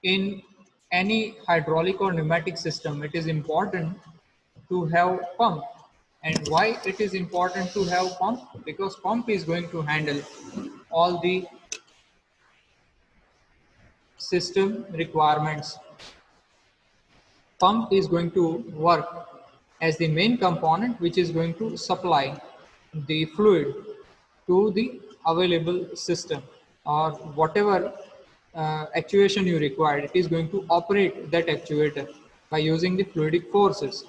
In any hydraulic or pneumatic system, it is important to have pump. And why it is important to have pump? Because pump is going to handle all the system requirements. Pump is going to work as the main component which is going to supply the fluid to the available system, or whatever actuation you require. It is going to operate that actuator by using the fluidic forces.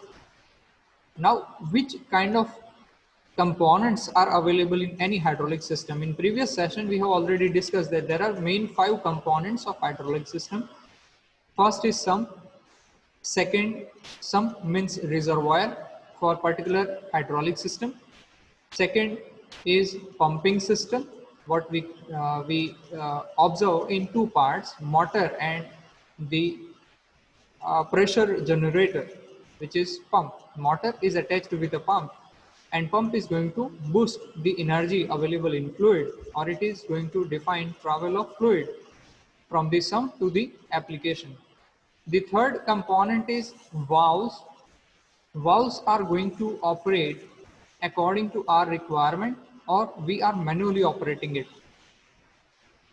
Now, which kind of components are available in any hydraulic system? In previous session, we have already discussed that there are main 5 components of hydraulic system. First is sump. Second, sump means reservoir for particular hydraulic system. Second is pumping system. What we observe in 2 parts: motor and the pressure generator, which is pump. Motor is attached with a pump, and pump is going to boost the energy available in fluid, or it is going to define travel of fluid from the sump to the application. The third component is valves. Valves are going to operate according to our requirement, or we are manually operating it.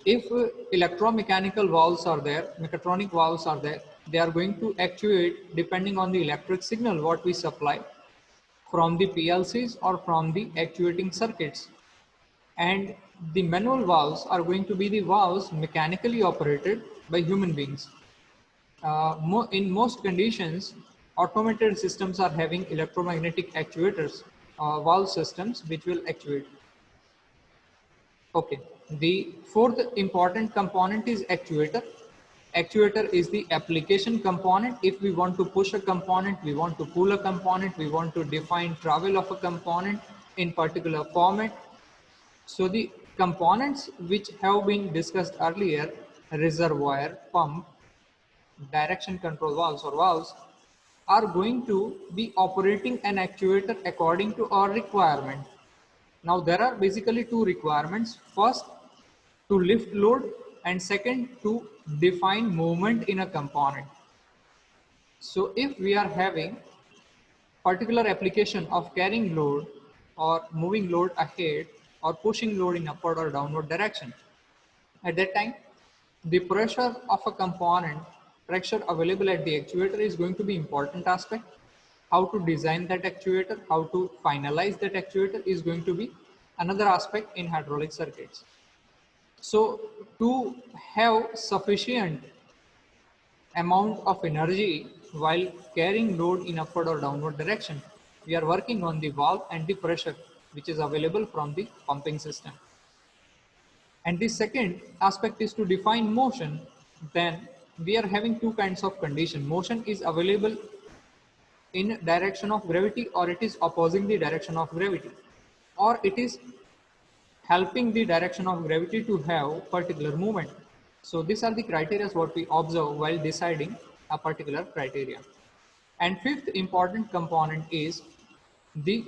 If electromechanical valves are there, mechatronic valves are there, they are going to actuate depending on the electric signal what we supply from the PLCs or from the actuating circuits. And the manual valves are going to be the valves mechanically operated by human beings. In most conditions, automated systems are having electromagnetic actuators, valve systems which will actuate. Okay, the fourth important component is actuator. Actuator is the application component. If we want to push a component, we want to pull a component, we want to define travel of a component in particular format. So the components which have been discussed earlier, reservoir, pump, direction control valves or valves, are going to be operating an actuator according to our requirement. Now there are basically 2 requirements. First, to lift load, and second, to define movement in a component. So if we are having particular application of carrying load or moving load ahead or pushing load in upward or downward direction, at that time the pressure of a component, pressure available at the actuator, is going to be important aspect. How to design that actuator, how to finalize that actuator is going to be another aspect in hydraulic circuits. So to have sufficient amount of energy while carrying load in upward or downward direction, we are working on the valve and the pressure which is available from the pumping system. And the second aspect is to define motion. Then we are having 2 kinds of condition. Motion is available in direction of gravity, or it is opposing the direction of gravity, or it is helping the direction of gravity to have particular movement. So these are the criteria what we observe while deciding a particular criteria. And fifth important component is the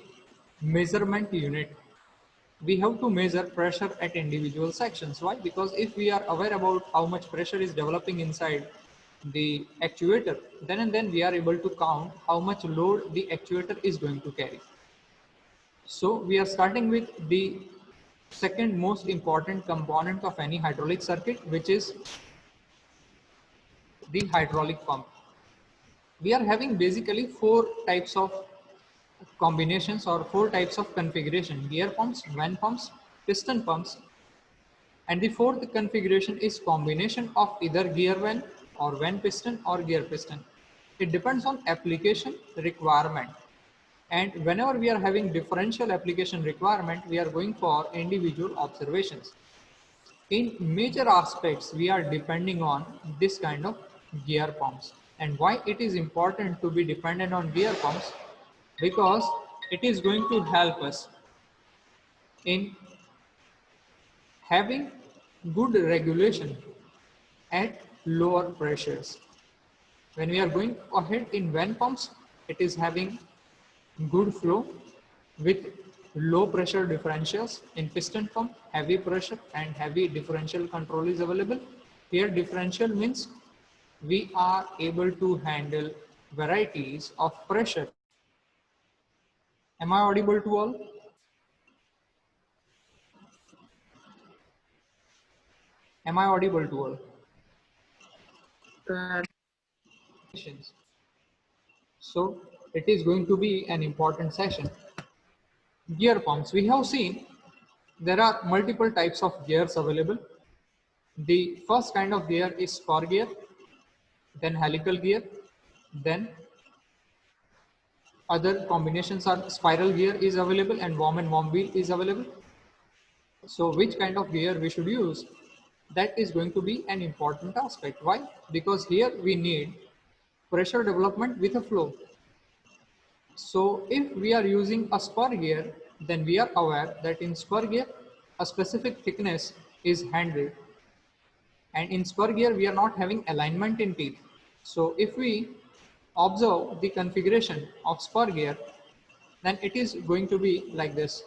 measurement unit. We have to measure pressure at individual sections. Why? Because if we are aware about how much pressure is developing inside the actuator, then and then we are able to count how much load the actuator is going to carry. So we are starting with the second most important component of any hydraulic circuit, which is the hydraulic pump. We are having basically 4 types of combinations or 4 types of configuration: gear pumps, vane pumps, piston pumps, and the fourth configuration is combination of either gear vane or vane piston or gear piston. It depends on application requirement. And whenever we are having differential application requirement, we are going for individual observations. In major aspects, we are depending on this kind of gear pumps. And why it is important to be dependent on gear pumps? Because it is going to help us in having good regulation at lower pressures. When we are going ahead in vane pumps, it is having good flow with low pressure differentials. In piston pump, heavy pressure and heavy differential control is available. Here differential means we are able to handle varieties of pressure. Am I audible to all? Am I audible to all? So it is going to be an important session. Gear pumps. We have seen there are multiple types of gears available. The first kind of gear is spur gear, then helical gear, then other combinations are spiral gear is available and worm and worm wheel is available. So which kind of gear we should use? That is going to be an important aspect. Why? Because here we need pressure development with a flow. So if we are using a spur gear, then we are aware that in spur gear, a specific thickness is handled. And in spur gear, we are not having alignment in teeth. So if we observe the configuration of spur gear, then it is going to be like this.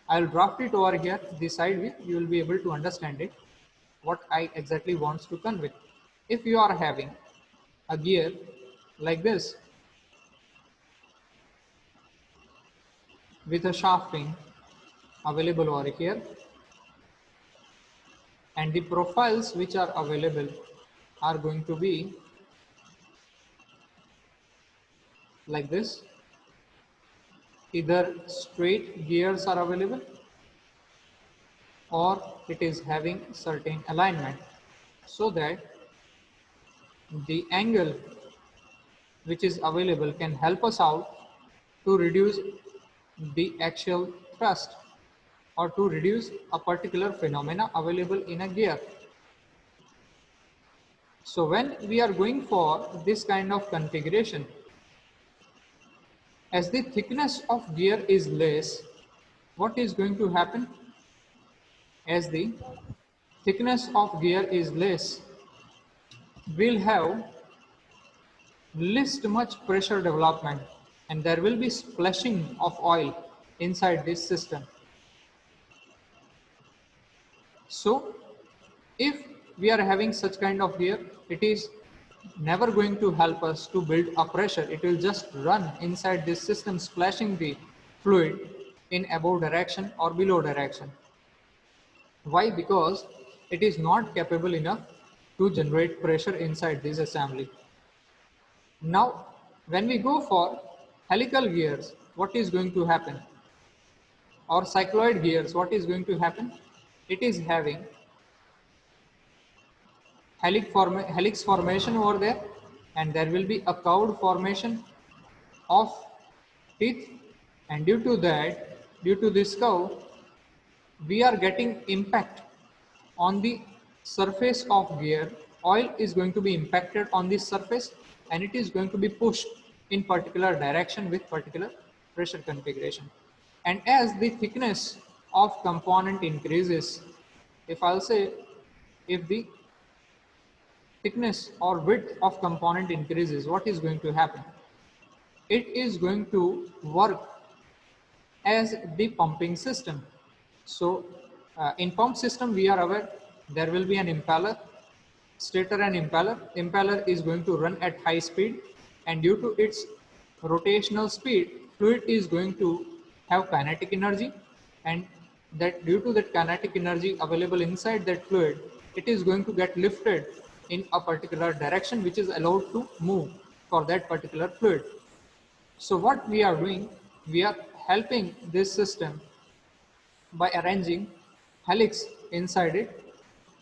I'll draft it over here, the side view, you will be able to understand it, what I exactly wants to convey. If you are having a gear like this with a shafting available over here, and the profiles which are available are going to be like this. Either straight gears are available or it is having certain alignment, so that the angle which is available can help us out to reduce the axial thrust or to reduce a particular phenomena available in a gear. So when we are going for this kind of configuration, as the thickness of gear is less, what is going to happen? As the thickness of gear is less, we'll have least much pressure development and there will be splashing of oil inside this system. So if we are having such kind of gear, it is never going to help us to build a pressure. It will just run inside this system, splashing the fluid in above direction or below direction. Why? Because it is not capable enough to generate pressure inside this assembly. Now, when we go for helical gears, what is going to happen? Or cycloid gears, what is going to happen? It is having helix formation over there, and there will be a curved formation of teeth, and due to this curve, we are getting impact on the surface of gear. Oil is going to be impacted on this surface and it is going to be pushed in particular direction with particular pressure configuration. And as the thickness of component increases, if I'll say if the thickness or width of component increases, what is going to happen? It is going to work as the pumping system. So in pump system, we are aware there will be an impeller, stator and impeller. Impeller is going to run at high speed, and due to its rotational speed, fluid is going to have kinetic energy, and that due to that kinetic energy available inside that fluid, it is going to get lifted in a particular direction which is allowed to move for that particular fluid. So what we are doing, we are helping this system by arranging helix inside it,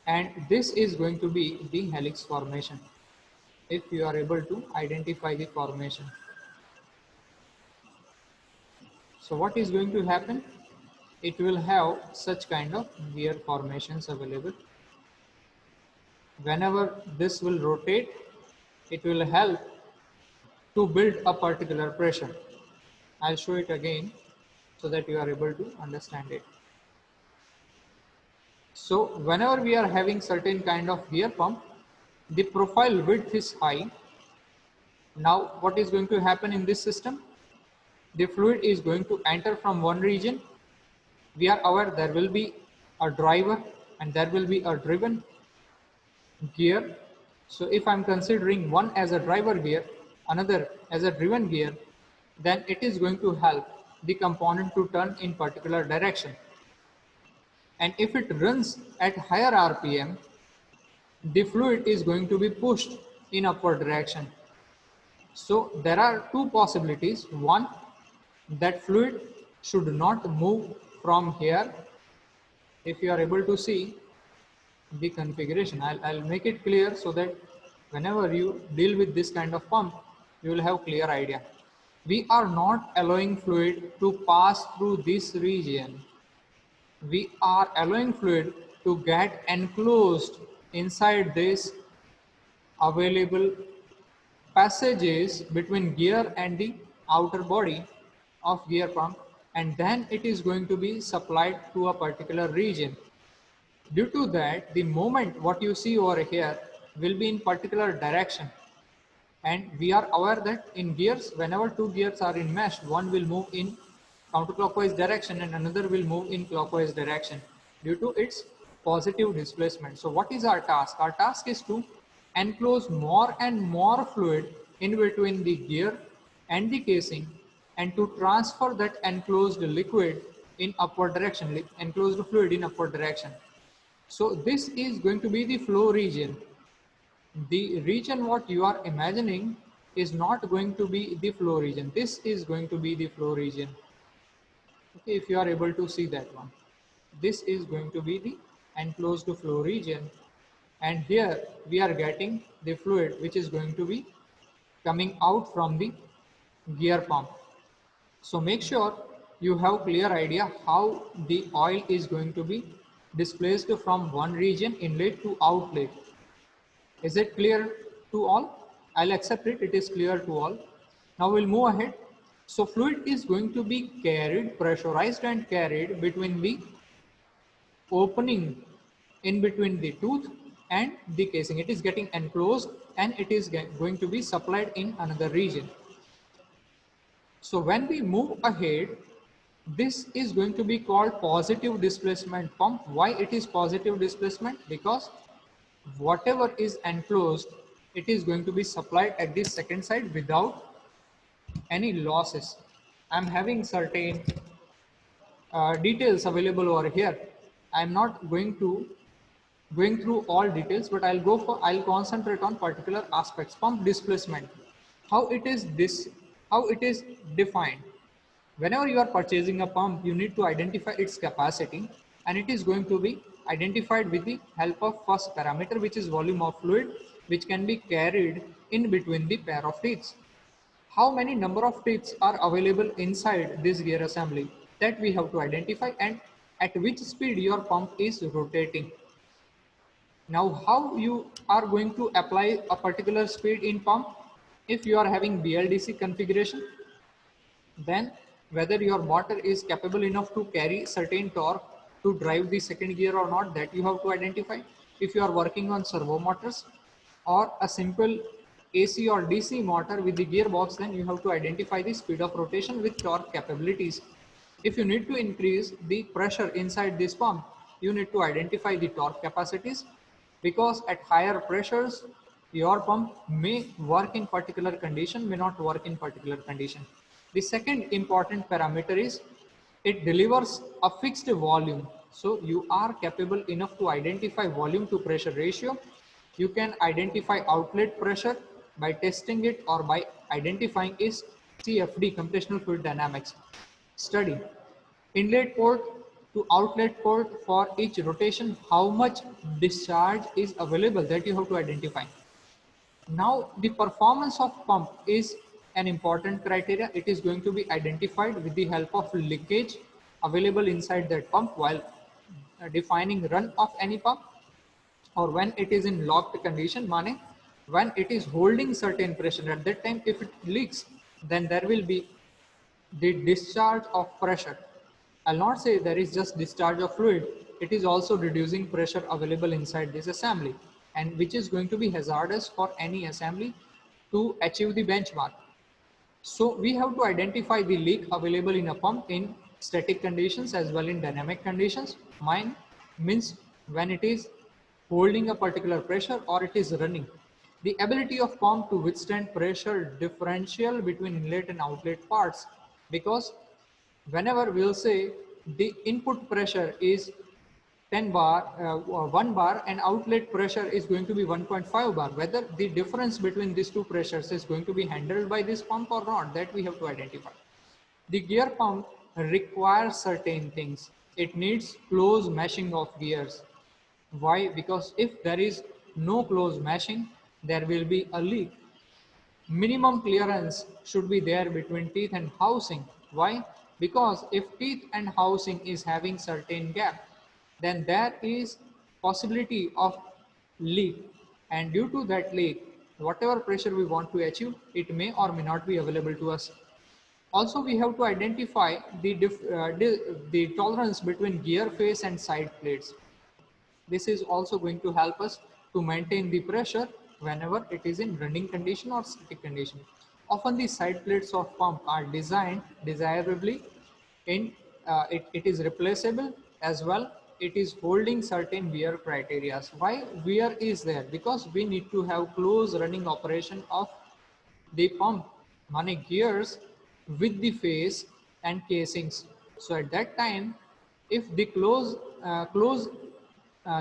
and this is going to be the helix formation if you are able to identify the formation. So what is going to happen? It will have such kind of gear formations available. Whenever this will rotate, it will help to build a particular pressure. I'll show it again so that you are able to understand it. So whenever we are having certain kind of gear pump, the profile width is high. Now what is going to happen in this system? The fluid is going to enter from one region. We are aware there will be a driver and there will be a driven gear. So if I'm considering one as a driver gear, another as a driven gear, then it is going to help the component to turn in particular direction. And if it runs at higher RPM, the fluid is going to be pushed in upward direction. So there are two possibilities. One, that fluid should not move from here. If you are able to see the configuration, I'll make it clear so that whenever you deal with this kind of pump, you will have clear idea. We are not allowing fluid to pass through this region. We are allowing fluid to get enclosed inside this available passages between gear and the outer body of gear pump, and then it is going to be supplied to a particular region. Due to that, the moment what you see over here will be in particular direction, and we are aware that in gears, whenever two gears are enmeshed, one will move in counterclockwise direction and another will move in clockwise direction due to its positive displacement. So what is our task? Our task is to enclose more and more fluid in between the gear and the casing, and to transfer that enclosed liquid in upward direction, enclosed fluid in upward direction. So this is going to be the flow region. The region what you are imagining is not going to be the flow region. This is going to be the flow region. Okay, if you are able to see that one, this is going to be the enclosed flow region, and here we are getting the fluid which is going to be coming out from the gear pump. So make sure you have clear idea how the oil is going to be displaced from one region, inlet to outlet. Is it clear to all? I'll accept it. It is clear to all. Now we'll move ahead. So fluid is going to be carried, pressurized and carried between the opening in between the tooth and the casing. It is getting enclosed and it is going to be supplied in another region. So when we move ahead, this is going to be called positive displacement pump. Why it is positive displacement? Because whatever is enclosed, it is going to be supplied at this second side without any losses. I'm having certain details available over here. I'm not going through all details, but I'll concentrate on particular aspects. Pump displacement, how it is defined. Whenever you are purchasing a pump, you need to identify its capacity, and it is going to be identified with the help of first parameter, which is volume of fluid, which can be carried in between the pair of teeth. How many number of teeth are available inside this gear assembly, that we have to identify, and at which speed your pump is rotating. Now, how you are going to apply a particular speed in pump? If you are having BLDC configuration, then whether your motor is capable enough to carry certain torque to drive the second gear or not, that you have to identify. If you are working on servo motors or a simple AC or DC motor with the gearbox, then you have to identify the speed of rotation with torque capabilities. If you need to increase the pressure inside this pump, you need to identify the torque capacities, because at higher pressures your pump may work in particular condition, may not work in particular condition. The second important parameter is it delivers a fixed volume. So you are capable enough to identify volume to pressure ratio. You can identify outlet pressure by testing it, or by identifying its CFD, compressional fluid dynamics study. Inlet port to outlet port, for each rotation, how much discharge is available, that you have to identify. Now the performance of pump is an important criteria. It is going to be identified with the help of leakage available inside that pump while defining run of any pump, or when it is in locked condition, meaning when it is holding certain pressure. At that time, if it leaks, then there will be the discharge of pressure. I'll not say there is just discharge of fluid, it is also reducing pressure available inside this assembly, and which is going to be hazardous for any assembly to achieve the benchmark. So we have to identify the leak available in a pump in static conditions as well in dynamic conditions. Mine means when it is holding a particular pressure or it is running. The ability of pump to withstand pressure differential between inlet and outlet parts, because whenever we'll say the input pressure is 10 bar, 1 bar, and outlet pressure is going to be 1.5 bar, whether the difference between these two pressures is going to be handled by this pump or not, that we have to identify. The gear pump requires certain things. It needs close meshing of gears. Why? Because if there is no close meshing, there will be a leak. Minimum clearance should be there between teeth and housing. Why? Because if teeth and housing is having certain gap, then there is possibility of leak, and due to that leak, whatever pressure we want to achieve, it may or may not be available to us. Also, we have to identify the tolerance between gear face and side plates. This is also going to help us to maintain the pressure whenever it is in running condition or static condition. Often the side plates of pump are designed desirably in it is replaceable as well. It is holding certain wear criteria. Why wear is there? Because we need to have close running operation of the pump, money gears with the face and casings. So at that time, if the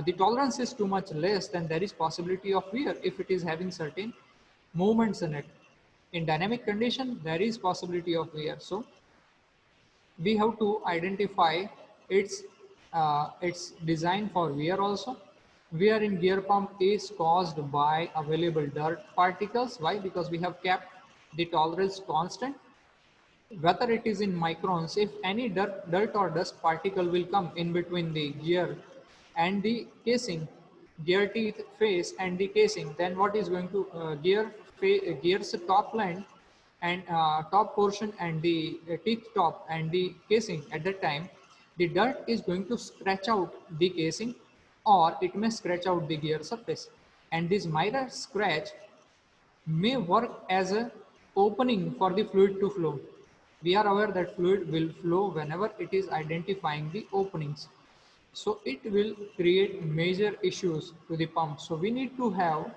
the tolerance is too much less, then there is possibility of wear if it is having certain movements in it. In dynamic condition, there is possibility of wear. So we have to identify its design for wear also. Wear in gear pump is caused by available dirt particles. Why? Because we have kept the tolerance constant. Whether it is in microns, if any dirt or dust particle will come in between the gear and the casing, gear teeth face and the casing, then what is going to gear's top line and top portion and the teeth top and the casing, at that time the dirt is going to scratch out the casing or it may scratch out the gear surface, and this minor scratch may work as a opening for the fluid to flow. We are aware that fluid will flow whenever it is identifying the openings. So it will create major issues to the pump. So we need to have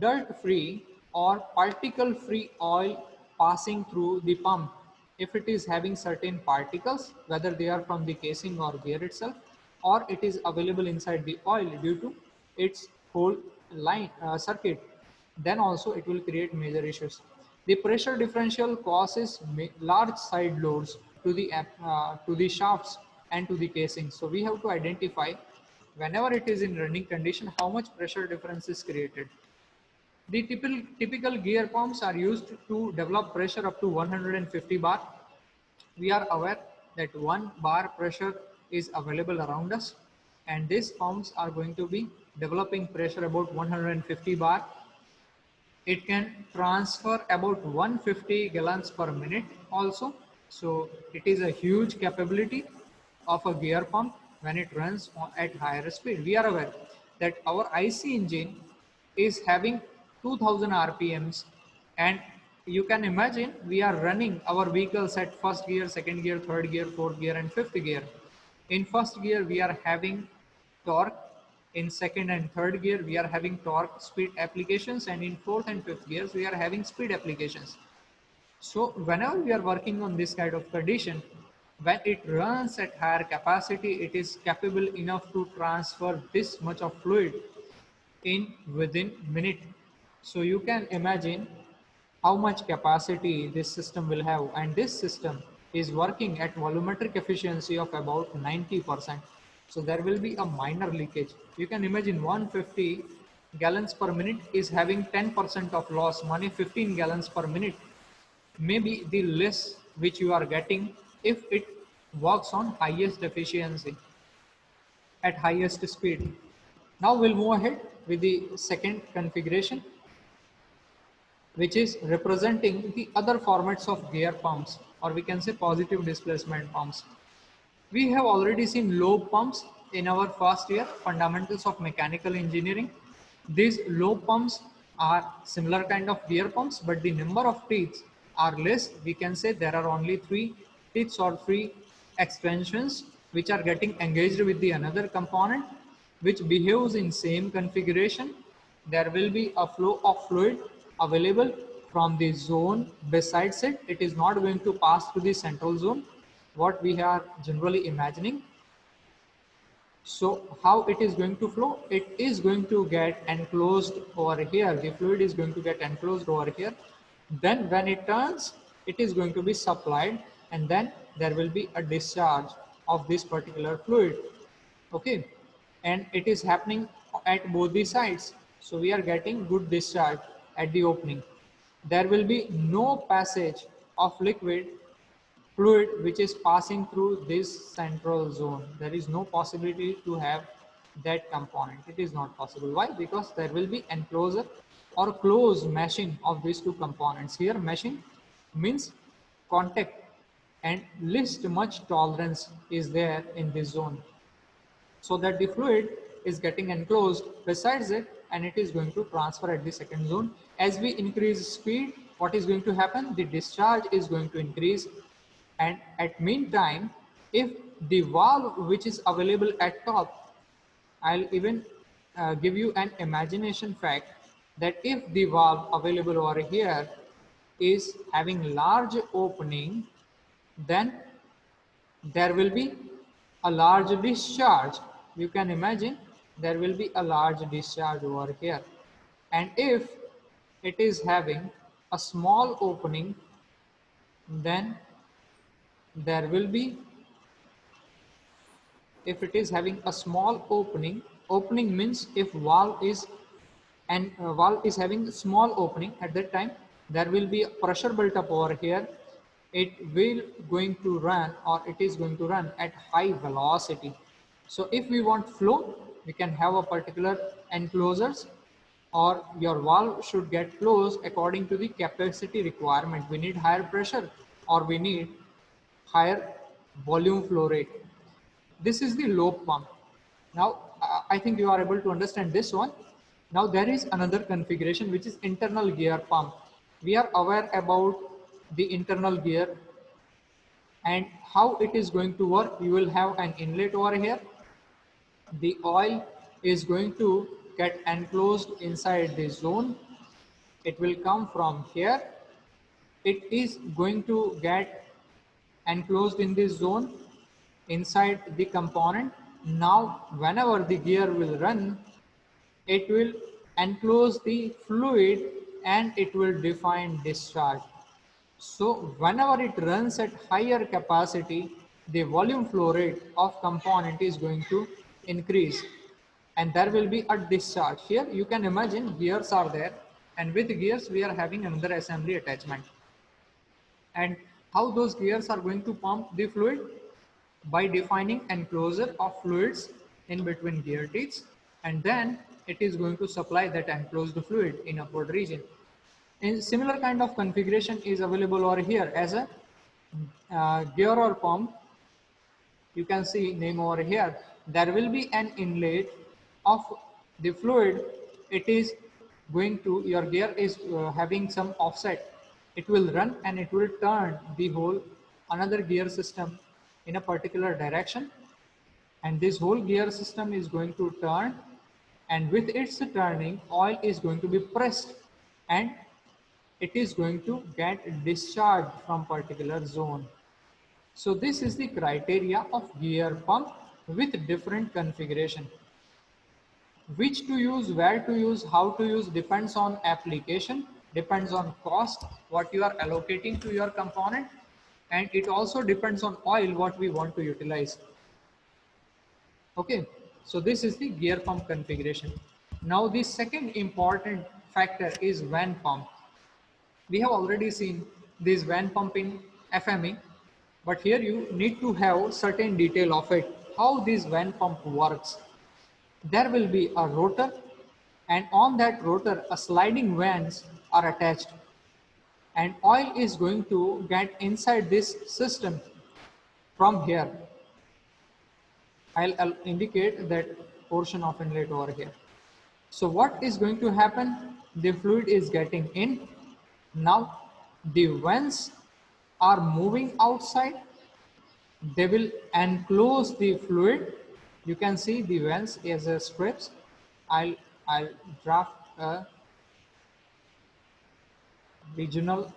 dirt-free or particle-free oil passing through the pump. If it is having certain particles, whether they are from the casing or gear itself, or it is available inside the oil due to its whole line circuit, then also it will create major issues. The pressure differential causes large side loads to the shafts and to the casing. So we have to identify whenever it is in running condition how much pressure difference is created. The typical gear pumps are used to develop pressure up to 150 bar. We are aware that 1 bar pressure is available around us, and these pumps are going to be developing pressure about 150 bar. It can transfer about 150 gallons per minute also. So it is a huge capability of a gear pump when it runs at higher speed. We are aware that our IC engine is having 2000 RPMs, and you can imagine we are running our vehicles at first gear, second gear, third gear, fourth gear and fifth gear. In first gear we are having torque, in second and third gear we are having torque speed applications, and in fourth and fifth gears we are having speed applications. So whenever we are working on this kind of condition, when it runs at higher capacity, it is capable enough to transfer this much of fluid in within minute. So you can imagine how much capacity this system will have, and this system is working at volumetric efficiency of about 90%. So there will be a minor leakage. You can imagine 150 gallons per minute is having 10% of loss, money 15 gallons per minute, maybe the less which you are getting if it works on highest efficiency at highest speed. Now we'll move ahead with the second configuration, which is representing the other formats of gear pumps, or we can say positive displacement pumps. We have already seen lobe pumps in our first year, fundamentals of mechanical engineering. These lobe pumps are similar kind of gear pumps, but the number of teeth are less. We can say there are only 3 teeth or 3 extensions which are getting engaged with the another component which behaves in same configuration. there will be a flow of fluid available from the zone besides it. It is not going to pass through the central zone, what we are generally imagining. So how it is going to flow? It is going to get enclosed over here. The fluid is going to get enclosed over here. Then when it turns, it is going to be supplied, and then there will be a discharge of this particular fluid. Okay, and it is happening at both the sides. So we are getting good discharge at the opening. There will be no passage of liquid fluid which is passing through this central zone. There is no possibility to have that component. It is not possible. Why? Because there will be enclosure or close meshing of these two components. Here meshing means contact, and least much tolerance is there in this zone, so that the fluid is getting enclosed besides it, and it is going to transfer at the second zone. As we increase speed, what is going to happen? The discharge is going to increase, and at meantime, if the valve which is available at top, I'll even give you an imagination fact that if the valve available over here is having large opening, then there will be a large discharge. You can imagine there will be a large discharge over here. And if it is having a small opening, then there will be, if it is having a small opening means if valve is, and valve is having small opening, at that time there will be a pressure built up over here. It will going to run, or it is going to run at high velocity. So if we want flow, we can have a particular enclosures, or your valve should get closed according to the capacity requirement. We need higher pressure, or we need higher volume flow rate. This is the lobe pump. Now, I think you are able to understand this one. Now, there is another configuration which is internal gear pump. We are aware about the internal gear and how it is going to work. You will have an inlet over here. The oil is going to get enclosed inside the zone. It will come from here. It is going to get enclosed in this zone inside the component. Now whenever the gear will run, it will enclose the fluid and it will define discharge. So whenever it runs at higher capacity, the volume flow rate of component is going to increase, and there will be a discharge. Here you can imagine gears are there, and with gears we are having another assembly attachment. And how those gears are going to pump the fluid? By defining enclosure of fluids in between gear teeth, and then it is going to supply that enclosed fluid in upward region. In similar kind of configuration is available over here as a gear or pump. You can see name over here. There will be an inlet of the fluid. It is going to, your gear is having some offset. It will run and it will turn the whole another gear system in a particular direction, and this whole gear system is going to turn, and with its turning, oil is going to be pressed and it is going to get discharged from particular zone. So this is the criteria of gear pump with different configuration. Which to use, where to use, how to use depends on application, depends on cost, what you are allocating to your component, and it also depends on oil what we want to utilize. Okay, so this is the gear pump configuration. Now the second important factor is van pump. We have already seen this van pump in FME, but here you need to have certain detail of it, how this van pump works. There will be a rotor, and on that rotor a sliding vans are attached, and oil is going to get inside this system from here. I'll indicate that portion of inlet over here. So what is going to happen? The fluid is getting in. Now the vents are moving outside. They will enclose the fluid. You can see the vents as a strips. I'll draft a regional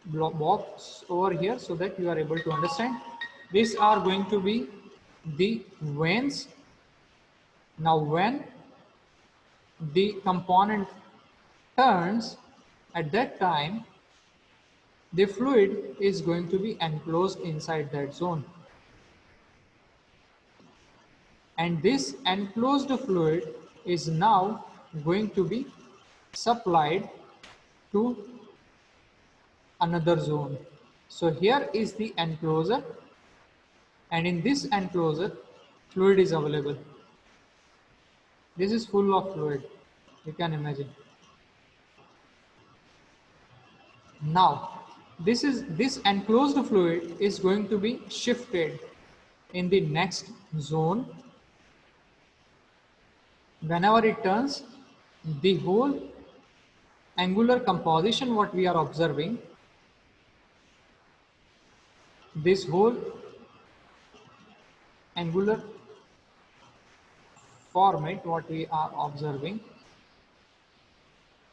box over here so that you are able to understand. These are going to be the veins. Now when the component turns, at that time the fluid is going to be enclosed inside that zone, and this enclosed fluid is now going to be supplied to another zone. So here is the enclosure, and in this enclosure fluid is available. This is full of fluid, you can imagine. Now this enclosed fluid is going to be shifted in the next zone. Whenever it turns, the whole angular composition what we are observing, this whole angular format what we are observing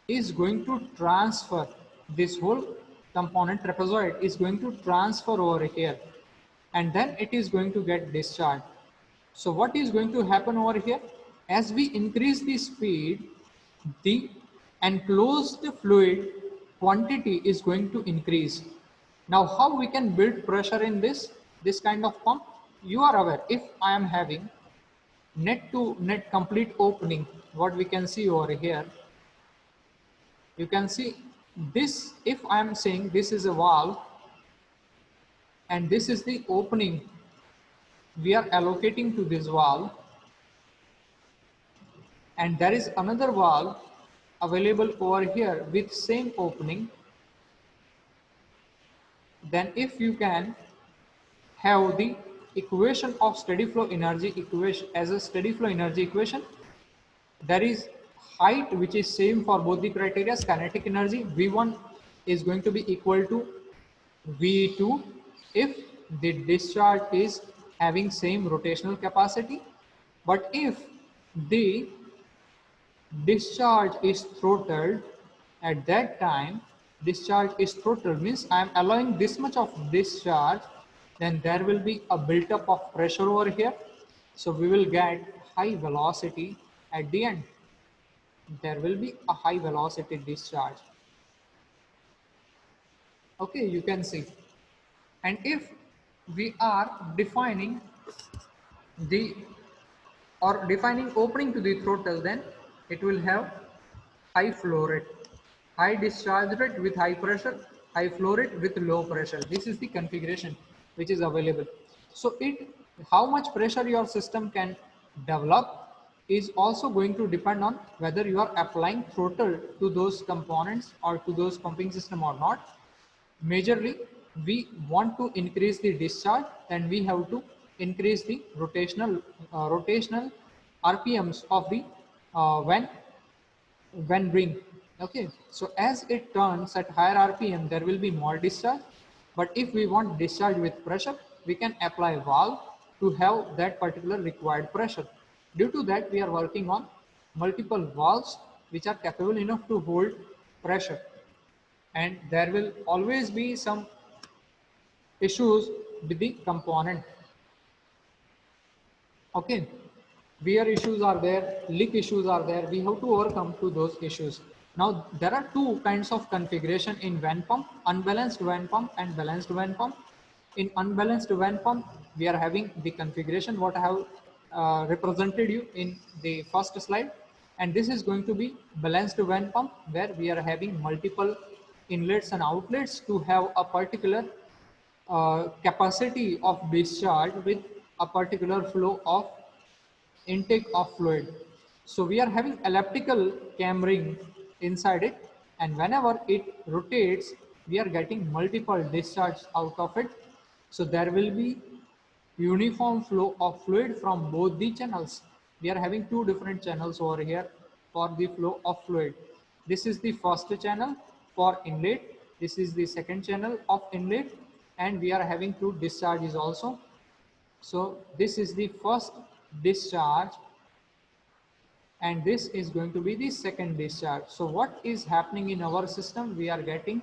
is going to transfer, this whole component trapezoid is going to transfer over here, and then it is going to get discharged. So what is going to happen over here? As we increase the speed, the enclosed fluid quantity is going to increase. Now how we can build pressure in this kind of pump? You are aware, if I am having net to net complete opening, what we can see over here, you can see this, if I am saying this is a valve and this is the opening we are allocating to this valve, and there is another valve available over here with same opening, then if you can have the equation of steady flow energy equation as a steady flow energy equation, there is height which is same for both the criteria. Kinetic energy V1 is going to be equal to V2 if the discharge is having same rotational capacity, but if the discharge is throttled, at that time discharge is throttled means I am allowing this much of discharge, then there will be a built up of pressure over here, so we will get high velocity at the end. There will be a high velocity discharge. Okay, you can see. And if we are defining the or defining opening to the throttle, then it will have high flow rate, high discharge rate with high pressure, high flow rate with low pressure. This is the configuration which is available. So how much pressure your system can develop is also going to depend on whether you are applying throttle to those components or to those pumping system or not. Majorly, we want to increase the discharge, then we have to increase the rotational RPMs of the when ring. Okay, so as it turns at higher RPM, there will be more discharge, but if we want discharge with pressure, we can apply valve to have that particular required pressure. Due to that, we are working on multiple valves which are capable enough to hold pressure, and there will always be some issues with the component. Okay, wear issues are there, leak issues are there, we have to overcome to those issues. Now there are two kinds of configuration in vane pump: unbalanced vane pump and balanced vane pump. In unbalanced vane pump, we are having the configuration what I have represented you in the first slide, and this is going to be balanced vane pump, where we are having multiple inlets and outlets to have a particular capacity of discharge with a particular flow of intake of fluid. So we are having elliptical cam ring inside it, and whenever it rotates, we are getting multiple discharge out of it. So there will be uniform flow of fluid from both the channels. We are having two different channels over here for the flow of fluid. This is the first channel for inlet. This is the second channel of inlet, and we are having two discharges also. So this is the first discharge and this is going to be the second discharge. So what is happening in our system? We are getting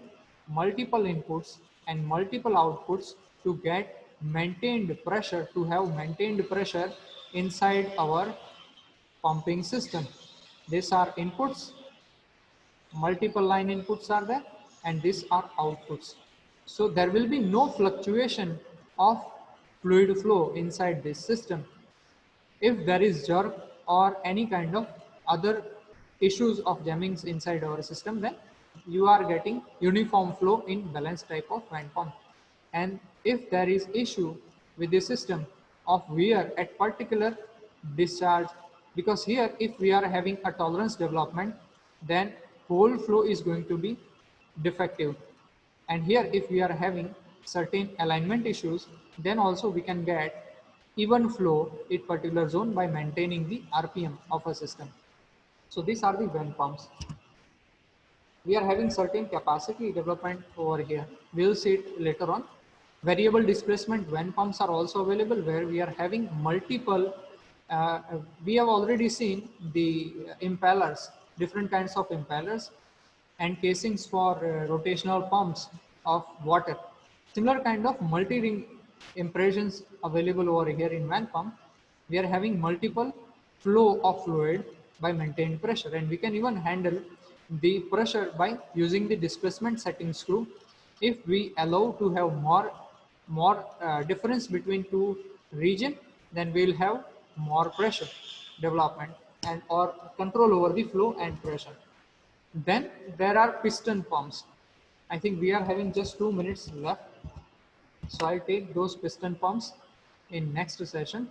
multiple inputs and multiple outputs to get maintained pressure, to have maintained pressure inside our pumping system. These are inputs, multiple line inputs are there, and these are outputs. So there will be no fluctuation of fluid flow inside this system. If there is jerk or any kind of other issues of jammings inside our system, then you are getting uniform flow in balanced type of vent pump. And if there is issue with the system of wear at particular discharge, because here if we are having a tolerance development, then whole flow is going to be defective. And here if we are having certain alignment issues, then also we can get even flow in particular zone by maintaining the RPM of a system. So these are the vent pumps. We are having certain capacity development over here. We'll see it later on. Variable displacement vent pumps are also available, where we are having multiple, we have already seen the impellers, different kinds of impellers and casings for rotational pumps of water. Similar kind of multi-ring impressions available over here in vent pump. We are having multiple flow of fluid by maintained pressure, and we can even handle the pressure by using the displacement setting screw. If we allow to have more difference between two region, then we will have more pressure development and or control over the flow and pressure. Then there are piston pumps. I think we are having just 2 minutes left, so I'll take those piston pumps in next session.